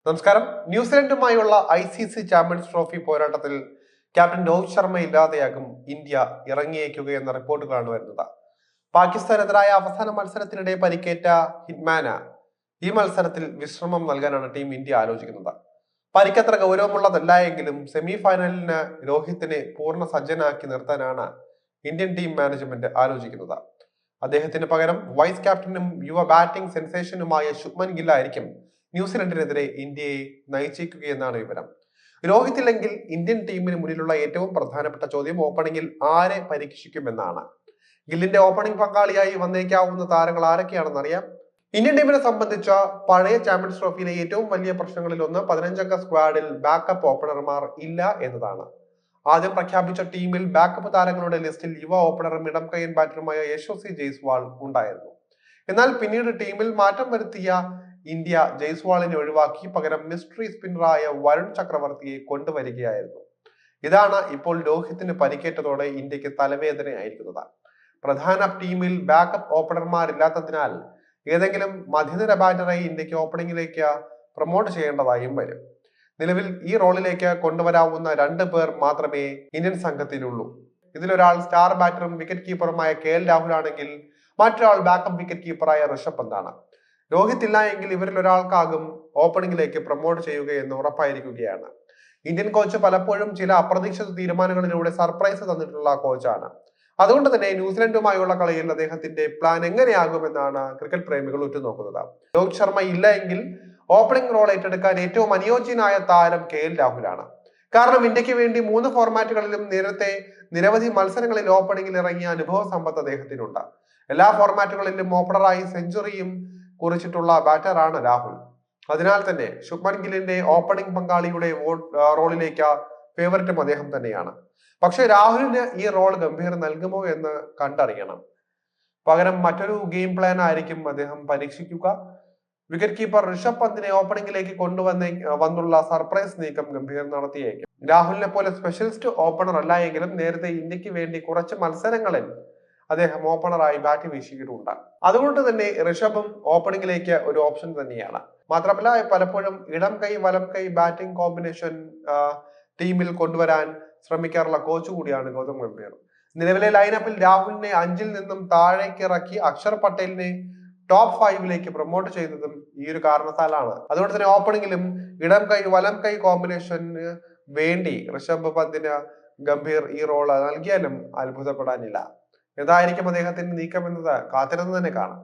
നമസ്കാരം. ന്യൂസിലൻഡുമായുള്ള ICC champions trophy പോരാട്ടത്തിൽ captain Rohit Sharma ഇല്ലാതെയാകും ഇന്ത്യ ഇറങ്ങിയേക്കുകയെന്ന റിപ്പോർട്ടുകളാണ് വരുന്നത്. പാകിസ്ഥാനെതിരായ അവസാന മത്സരത്തിനിടെ പരിക്കേറ്റ ഹിറ്റ്മാന ഈ മത്സരത്തിൽ വിശ്രമം നൽകാനാണ് ടീം ഇന്ത്യ ആലോചിക്കുന്നത്. പരിക്കത്ര ഗൗരവമുള്ളതല്ല എങ്കിലും സെമി ഫൈനലിന് രോഹിത്തിനെ പൂർണ്ണ സജ്ജനാക്കി നിർത്താനാണ് ഇന്ത്യൻ ടീം മാനേജ്മെന്റ് ആലോചിക്കുന്നത്. അദ്ദേഹത്തിന് പകരം വൈസ് ക്യാപ്റ്റനും യുവ ബാറ്റിംഗ് സെൻസേഷനുമായ ശുഭ്മൻ ഗിൽ ആയിരിക്കും ന്യൂസിലൻഡിനെതിരെ ഇന്ത്യയെ നയിച്ചേക്കുകയെന്നാണ് വിവരം. രോഹിത് ഇല്ലെങ്കിൽ ഇന്ത്യൻ ടീമിന് മുന്നിലുള്ള ഏറ്റവും പ്രധാനപ്പെട്ട ചോദ്യം ഓപ്പണിംഗിൽ ആരെ പരീക്ഷിക്കുമെന്നാണ്. ഗില്ലിന്റെ ഓപ്പണിംഗ് പങ്കാളിയായി വന്നേക്കാവുന്ന താരങ്ങൾ ആരൊക്കെയാണെന്ന് അറിയാം. ഇന്ത്യൻ ടീമിനെ സംബന്ധിച്ച പഴയ ചാമ്പ്യൻസ് ട്രോഫിയിലെ ഏറ്റവും വലിയ പ്രശ്നങ്ങളിൽ ഒന്ന് 15-അംഗ സ്ക്വാഡിൽ ബാക്കപ്പ് ഓപ്പണർമാർ ഇല്ല എന്നതാണ്. ആദ്യം പ്രഖ്യാപിച്ച ടീമിൽ ബാക്കപ്പ് താരങ്ങളുടെ ലിസ്റ്റിൽ യുവ ഓപ്പണറും ഇടം കൈയ്യൻ ബാറ്ററുമായ യശസ്വി ജയ്സ്വാൾ ഉണ്ടായിരുന്നു. എന്നാൽ പിന്നീട് ടീമിൽ മാറ്റം വരുത്തിയ ഇന്ത്യ ജയ്സ്വാളിനെ ഒഴിവാക്കി പകരം മിസ്റ്ററി സ്പിന്നറായ വരുൺ ചക്രവർത്തിയെ കൊണ്ടുവരികയായിരുന്നു. ഇതാണ് ഇപ്പോൾ രോഹിത്തിന് പരിക്കേറ്റതോടെ ഇന്ത്യക്ക് തലവേദനയായിരിക്കുന്നത്. പ്രധാന ടീമിൽ ബാക്കപ്പ് ഓപ്പണർമാരില്ലാത്തതിനാൽ ഏതെങ്കിലും മധ്യനിര ബാറ്ററെ ഇന്ത്യക്ക് ഓപ്പണിംഗിലേക്ക് പ്രൊമോട്ട് ചെയ്യേണ്ടതായും വരും. നിലവിൽ ഈ റോളിലേക്ക് കൊണ്ടുവരാവുന്ന 2 പേർ മാത്രമേ ഇന്ത്യൻ സംഘത്തിലുള്ളൂ. ഇതിലൊരാൾ സ്റ്റാർ ബാറ്ററും വിക്കറ്റ് കീപ്പറുമായ KL രാഹുൽ ആണെങ്കിൽ മറ്റൊരാൾ ബാക്കപ്പ് വിക്കറ്റ് കീപ്പറായ ഋഷഭ് പന്താണ്. രോഹിത് ഇല്ല എങ്കിൽ ഇവരിൽ ഒരാൾക്കാകും ഓപ്പണിംഗിലേക്ക് പ്രൊമോട്ട് ചെയ്യുക എന്ന് ഉറപ്പായിരിക്കുകയാണ്. ഇന്ത്യൻ കോച്ച് പലപ്പോഴും ചില അപ്രതീക്ഷിത തീരുമാനങ്ങളിലൂടെ സർപ്രൈസ് തന്നിട്ടുള്ള കോച്ചാണ്. അതുകൊണ്ട് തന്നെ ന്യൂസിലൻഡുമായുള്ള കളിയിൽ അദ്ദേഹത്തിന്റെ പ്ലാൻ എങ്ങനെയാകുമെന്നാണ് ക്രിക്കറ്റ് പ്രേമികൾ ഉറ്റുനോക്കുന്നത്. രോഹിത് ശർമ്മ ഇല്ല എങ്കിൽ ഓപ്പണിംഗ് റോൾ ഏറ്റെടുക്കാൻ ഏറ്റവും അനുയോജ്യനായ താരം KL രാഹുലാണ്. കാരണം ഇന്ത്യക്ക് വേണ്ടി 3 ഫോർമാറ്റുകളിലും നേരത്തെ നിരവധി മത്സരങ്ങളിൽ ഓപ്പണിംഗിൽ ഇറങ്ങിയ അനുഭവ സമ്പത്ത് അദ്ദേഹത്തിനുണ്ട്. എല്ലാ ഫോർമാറ്റുകളിലും ഓപ്പണറായി സെഞ്ചുറിയും കുറിച്ചിട്ടുള്ള ബാറ്ററാണ് രാഹുൽ. അതിനാൽ തന്നെ ശുഭ്മൻ ഗില്ലിന്റെ ഓപ്പണിംഗ് പങ്കാളിയുടെ റോളിലേക്ക് ഫേവറിറ്റും അദ്ദേഹം തന്നെയാണ്. പക്ഷെ രാഹുലിന് ഈ റോൾ ഗംഭീർ നൽകുമോ എന്ന് കണ്ടറിയണം. പകരം മറ്റൊരു ഗെയിം പ്ലാൻ ആയിരിക്കും അദ്ദേഹം പരീക്ഷിക്കുക. വിക്കറ്റ് കീപ്പർ ഋഷഭ് പന്തിനെ ഓപ്പണിംഗിലേക്ക് വന്നുള്ള സർപ്രൈസ് നീക്കം ഗംഭീർ നടത്തിയേക്കും. രാഹുലിനെ പോലെ സ്പെഷ്യലിസ്റ്റ് ഓപ്പണർ അല്ല എങ്കിലും നേരത്തെ ഇന്ത്യക്ക് വേണ്ടി കുറച്ച് മത്സരങ്ങളിൽ അദ്ദേഹം ഓപ്പണറായി ബാറ്റ് വീശിയിട്ടുണ്ട്. അതുകൊണ്ട് തന്നെ ഋഷഭും ഓപ്പണിംഗിലേക്ക് ഒരു ഓപ്ഷൻ തന്നെയാണ്. മാത്രമല്ല പലപ്പോഴും ഇടം കൈ വലം കൈ ബാറ്റിംഗ് കോമ്പിനേഷൻ ടീമിൽ കൊണ്ടുവരാൻ ശ്രമിക്കാറുള്ള കോച്ച് കൂടിയാണ് ഗൗതം ഗംഭീർ. നിലവിലെ ലൈനപ്പിൽ രാഹുലിനെ 5-ൽ നിന്നും താഴേക്ക് ഇറക്കി അക്ഷർ പട്ടേലിനെ ടോപ്പ് 5-ലേക്ക് പ്രൊമോട്ട് ചെയ്തതും ഈ ഒരു കാരണത്താലാണ്. അതുകൊണ്ട് തന്നെ ഓപ്പണിംഗിലും ഇടം കൈ വലം കൈ കോമ്പിനേഷന് വേണ്ടി ഋഷഭ് പന്തിന് ഗംഭീർ ഈ റോള് നൽകിയാലും അത്ഭുതപ്പെടാനില്ല. എന്തായിരിക്കും അദ്ദേഹത്തിന്റെ നീക്കം എന്നത് കാത്തിരുന്ന് തന്നെ കാണാം.